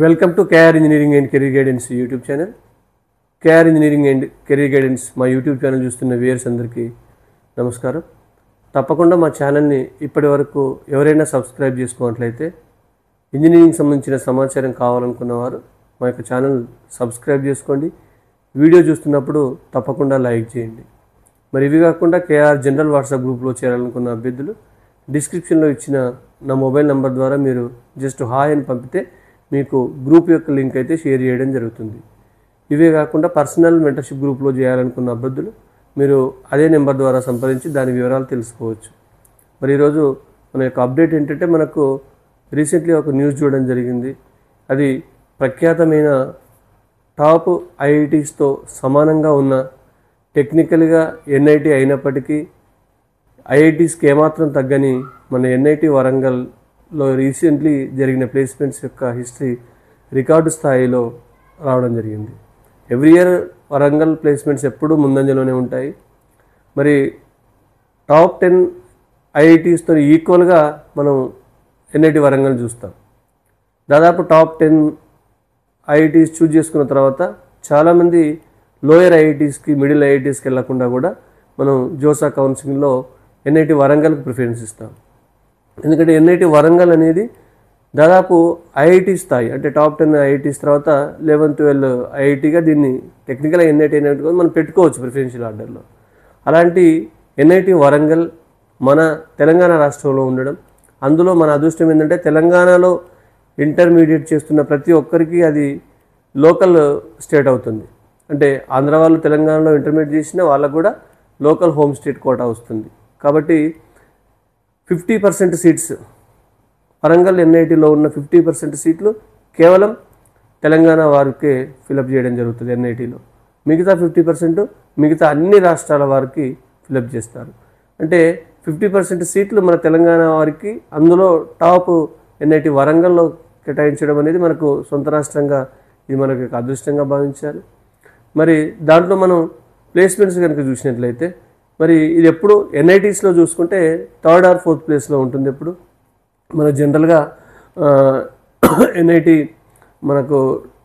Welcome to KR Engineering and Career Guidance YouTube channel. KR Engineering and Career Guidance మా YouTube channel చూస్తున్న viewers అందరికీ నమస్కారం. తప్పకుండా మా ఛానల్ని ఇప్పటి వరకు ఎవరైనా సబ్స్క్రైబ్ చేసుకున్నట్లయితే ఇంజనీరింగ్ సంబంధించిన సమాచారం కావాలనుకున్నవారు మా యొక్క ఛానల్ సబ్స్క్రైబ్ చేసుకోండి. వీడియో చూస్తున్నప్పుడు తప్పకుండా లైక్ చేయండి. మరి ఇవి కాకుండా KR జనరల్ వాట్సాప్ గ్రూప్లో చేరాలనుకున్న అభ్యర్థులు డిస్క్రిప్షన్లో ఇచ్చిన నా మొబైల్ నెంబర్ ద్వారా మీరు జస్ట్ హాయ్ అని పంపితే మీకు గ్రూప్ యొక్క లింక్ అయితే షేర్ చేయడం జరుగుతుంది. ఇవే కాకుండా పర్సనల్ మెంటర్షిప్ గ్రూప్లో చేయాలనుకున్న అభ్యర్థులు మీరు అదే నెంబర్ ద్వారా సంప్రదించి దాని వివరాలు తెలుసుకోవచ్చు. మరి ఈరోజు మన యొక్క అప్డేట్ ఏంటంటే మనకు రీసెంట్లీ ఒక న్యూస్ చూడడం జరిగింది. అది ప్రఖ్యాతమైన టాప్ ఐఐటీస్తో సమానంగా ఉన్న టెక్నికల్గా NIT అయినప్పటికీ ఐఐటీస్కి ఏమాత్రం తగ్గని మన NIT వరంగల్లో రీసెంట్లీ జరిగిన ప్లేస్మెంట్స్ యొక్క హిస్టరీ రికార్డు స్థాయిలో రావడం జరిగింది. ఎవ్రీ ఇయర్ వరంగల్ ప్లేస్మెంట్స్ ఎప్పుడూ ముందంజలోనే ఉంటాయి. మరి టాప్ 10 ఐఐటీస్తో ఈక్వల్గా మనం NIT వరంగల్ చూస్తాం. దాదాపు టాప్ 10 ఐఐటీస్ చూజ్ చేసుకున్న తర్వాత చాలామంది లోయర్ ఐఐటీస్కి మిడిల్ ఐఐటీస్కి వెళ్లకుండా కూడా మనం జోసా కౌన్సిలింగ్లో NIT వరంగల్కి ప్రిఫరెన్స్ ఇస్తాం. ఎందుకంటే NIT వరంగల్ అనేది దాదాపు ఐఐటీ స్థాయి, అంటే టాప్ 10 ఐఐటీస్ తర్వాత 11, 12 ఐఐటీగా దీన్ని టెక్నికల్గా NIT అయినట్టుగా మనం పెట్టుకోవచ్చు ప్రిఫరెన్షియల్ ఆర్డర్లో. అలాంటి NIT వరంగల్ మన తెలంగాణ రాష్ట్రంలో ఉండడం, అందులో మన అదృష్టం ఏంటంటే తెలంగాణలో ఇంటర్మీడియట్ చేస్తున్న ప్రతి ఒక్కరికి అది లోకల్ స్టేట్ అవుతుంది. అంటే ఆంధ్ర వాళ్ళు తెలంగాణలో ఇంటర్మీడియట్ చేసినా వాళ్ళకు కూడా లోకల్ హోమ్ స్టేట్ కోటా వస్తుంది. కాబట్టి 50% సీట్స్ వరంగల్ NITలో ఉన్న 50% సీట్లు కేవలం తెలంగాణ వారికే ఫిలప్ చేయడం జరుగుతుంది NITలో. మిగతా 50% మిగతా అన్ని రాష్ట్రాల వారికి ఫిలప్ చేస్తారు. అంటే 50% సీట్లు మన తెలంగాణ వారికి, అందులో టాప్ NIT వరంగల్లో కేటాయించడం అనేది మనకు సొంత రాష్ట్రంగా ఇది మనకు అదృష్టంగా భావించాలి. మరి దాంట్లో మనం ప్లేస్మెంట్స్ కనుక చూసినట్లయితే మరి ఇది ఎప్పుడు NITస్లో చూసుకుంటే 3rd or 4th ప్లేస్లో ఉంటుంది. ఎప్పుడు మన జనరల్గా NIT మనకు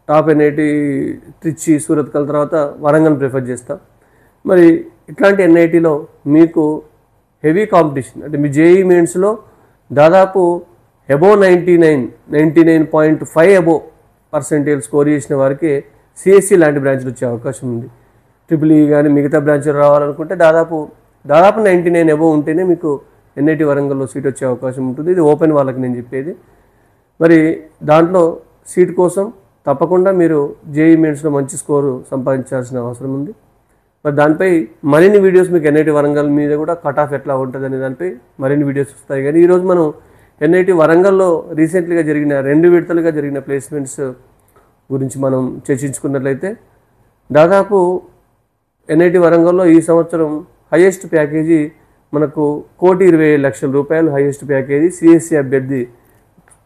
టాప్ NIT ట్రిచి, సూరత్కల్ తర్వాత వరంగల్ ప్రిఫర్ చేస్తాం. మరి ఇట్లాంటి NITలో మీకు హెవీ కాంపిటీషన్, అంటే మీ JEE మెయిన్స్లో దాదాపు అబోవ్ 99.5 అబోవ్ పర్సెంటేజ్ స్కోర్ చేసిన వారికి CSE లాంటి బ్రాంచ్లు వచ్చే అవకాశం ఉంది. EEE కానీ మిగతా బ్రాంచ్లు రావాలనుకుంటే దాదాపు 99 అబోవ్ ఉంటేనే మీకు NIT వరంగల్లో సీట్ వచ్చే అవకాశం ఉంటుంది. ఇది ఓపెన్ వాళ్ళకి నేను చెప్పేది. మరి దాంట్లో సీట్ కోసం తప్పకుండా మీరు JEE మెయిన్స్లో మంచి స్కోరు సంపాదించాల్సిన అవసరం ఉంది. మరి దానిపై మరిన్ని వీడియోస్ మీకు NIT వరంగల్ మీద కూడా కట్ ఆఫ్ ఎట్లా ఉంటుంది అనే దానిపై మరిన్ని వీడియోస్ వస్తాయి. కానీ ఈరోజు మనం NIT వరంగల్లో రీసెంట్లీగా జరిగిన 2 విడతలుగా జరిగిన ప్లేస్మెంట్స్ గురించి మనం చర్చించుకున్నట్లయితే దాదాపు NIT వరంగల్లో ఈ సంవత్సరం హైయెస్ట్ ప్యాకేజీ మనకు 1,20,00,000 రూపాయలు హైయెస్ట్ ప్యాకేజీ CSE అభ్యర్థి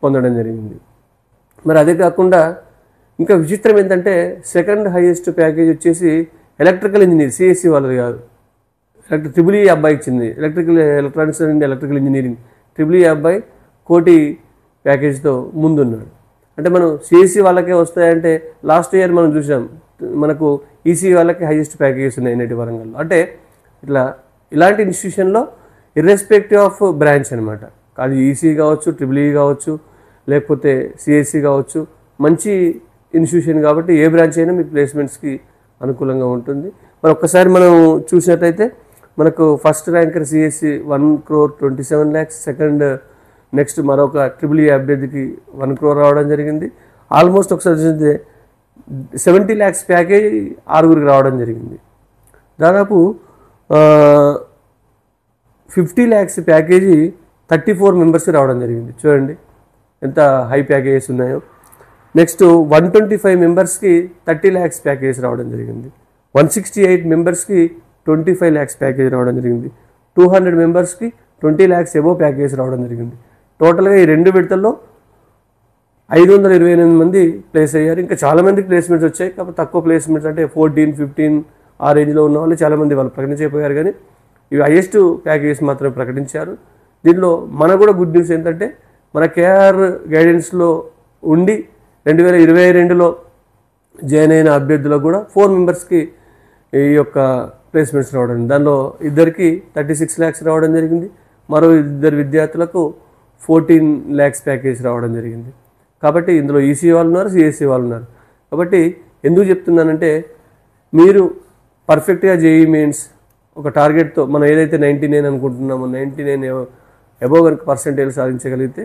పొందడం జరిగింది. మరి అదే కాకుండా ఇంకా విచిత్రం ఏంటంటే సెకండ్ హైయెస్ట్ ప్యాకేజ్ వచ్చేసి ఎలక్ట్రికల్ ఇంజనీర్, CSE వాళ్ళది కాదు, EEE అబ్బాయి ఇచ్చింది. Electronics and electrical engineering EEE అబ్బాయి 1,00,00,000 ప్యాకేజ్తో ముందున్నాడు. అంటే మనం CSE వాళ్ళకే వస్తాయంటే లాస్ట్ ఇయర్ మనం చూసాం మనకు ECE వాళ్ళకి హైయెస్ట్ ప్యాకేజెస్ ఉన్నాయి NIT వరంగల్లో. అంటే ఇలాంటి ఇన్స్టిట్యూషన్లో ఇర్రెస్పెక్టివ్ ఆఫ్ బ్రాంచ్ అనమాట, అది ECE కావచ్చు, EEE కావచ్చు, లేకపోతే CSE కావచ్చు, మంచి ఇన్స్టిట్యూషన్ కాబట్టి ఏ బ్రాంచ్ అయినా మీకు ప్లేస్మెంట్స్కి అనుకూలంగా ఉంటుంది. మరి ఒక్కసారి మనం చూసినట్టయితే మనకు first ranker CSE 1,27,00,000, second next మరొక EEE అభ్యర్థికి 1 crore రావడం జరిగింది. ఆల్మోస్ట్ ఒకసారి చూస్తే 70 lakhs ప్యాకేజ్ 6గురికి రావడం జరిగింది. దాదాపు 50 lakhs ప్యాకేజీ 34 మెంబర్స్కి రావడం జరిగింది. చూడండి ఎంత హై ప్యాకేజెస్ ఉన్నాయో. నెక్స్ట్ 125 మెంబర్స్కి 30 lakhs ప్యాకేజ్ రావడం జరిగింది. 168 మెంబర్స్కి 25 lakhs ప్యాకేజ్ రావడం జరిగింది. 200 మెంబర్స్కి 20 lakhs ఎబో ప్యాకేజ్ రావడం జరిగింది. టోటల్గా ఈ 2 విడతల్లో 528 మంది ప్లేస్ అయ్యారు. ఇంకా చాలామందికి ప్లేస్మెంట్స్ వచ్చాయి. కాబట్టి తక్కువ ప్లేస్మెంట్స్ అంటే 14, 15 ఆ రేంజ్లో ఉన్న వాళ్ళు చాలామంది వాళ్ళు ప్రకటించకపోయారు. కానీ ఇవి హైయెస్ట్ ప్యాకేజెస్ మాత్రమే ప్రకటించారు. దీనిలో మనకు కూడా గుడ్ న్యూస్ ఏంటంటే మన KR గైడెన్స్లో ఉండి 2022లో జాయిన్ అయిన అభ్యర్థులకు కూడా 4 మెంబర్స్కి ఈ యొక్క ప్లేస్మెంట్స్ రావడం, దానిలో ఇద్దరికి 36 lakhs రావడం జరిగింది, మరో 2 విద్యార్థులకు 14 lakhs ప్యాకేజ్ రావడం జరిగింది. కాబట్టి ఇందులో ఈసీ వాళ్ళు ఉన్నారు, సిఎస్సి వాళ్ళు ఉన్నారు. కాబట్టి ఎందుకు చెప్తున్నానంటే మీరు పర్ఫెక్ట్గా జేఈ మెయిన్స్ ఒక టార్గెట్తో మనం ఏదైతే 99 అనుకుంటున్నామో 99 అబోవ్ కనుక పర్సెంటేజ్ సాధించగలిగితే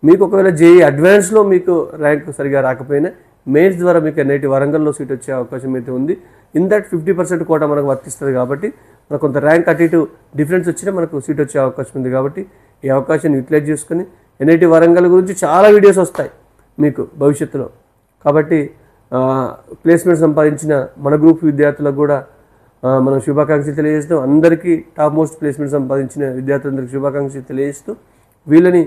మీకు ఒకవేళ జేఈ అడ్వాన్స్లో మీకు ర్యాంక్ సరిగా రాకపోయినా మెయిన్స్ ద్వారా మీకు ఎన్ఐటి వరంగల్లో సీట్ వచ్చే అవకాశం అయితే ఉంది. ఇన్ దట్ 50% కోటా మనకు వర్తిస్తుంది కాబట్టి మనకు కొంత ర్యాంక్ అటు ఇటు డిఫరెన్స్ వచ్చినా మనకు సీట్ వచ్చే అవకాశం ఉంది. కాబట్టి ఈ అవకాశాన్ని యూటిలైజ్ చేసుకొని ఎన్ఐటి వరంగల్ గురించి చాలా వీడియోస్ వస్తాయి మీకు భవిష్యత్తులో. కాబట్టి ప్లేస్మెంట్ సంపాదించిన మన గ్రూప్ విద్యార్థులకు కూడా మనం శుభాకాంక్షలు తెలియజేస్తూ, అందరికీ టాప్ మోస్ట్ ప్లేస్మెంట్ సంపాదించిన విద్యార్థులందరికీ శుభాకాంక్షలు తెలియజేస్తూ, వీళ్ళని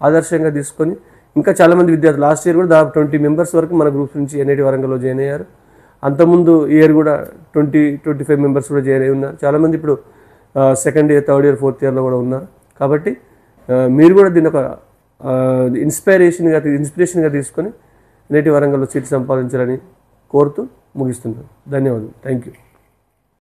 ఆదర్శంగా తీసుకొని ఇంకా చాలామంది విద్యార్థులు లాస్ట్ ఇయర్ కూడా దాదాపు 20 మెంబర్స్ వరకు మన గ్రూప్స్ నుంచి ఎన్ఐటి వరంగల్లో జాయిన్ అయ్యారు. అంతకుముందు ఇయర్ కూడా 20-25 మెంబర్స్ కూడా జాయిన్ అయి ఉన్నారు. చాలామంది ఇప్పుడు second year, third year, fourth ఇయర్లో కూడా ఉన్నారు. కాబట్టి మీరు కూడా దీన్ని ఒక ఇన్స్పిరేషన్గా తీసుకొని ఎన్ఐటి వరంగల్లో సీట్ సంపాదించాలని కోరుతూ ముగిస్తున్నాను. ధన్యవాదాలు. Thank you.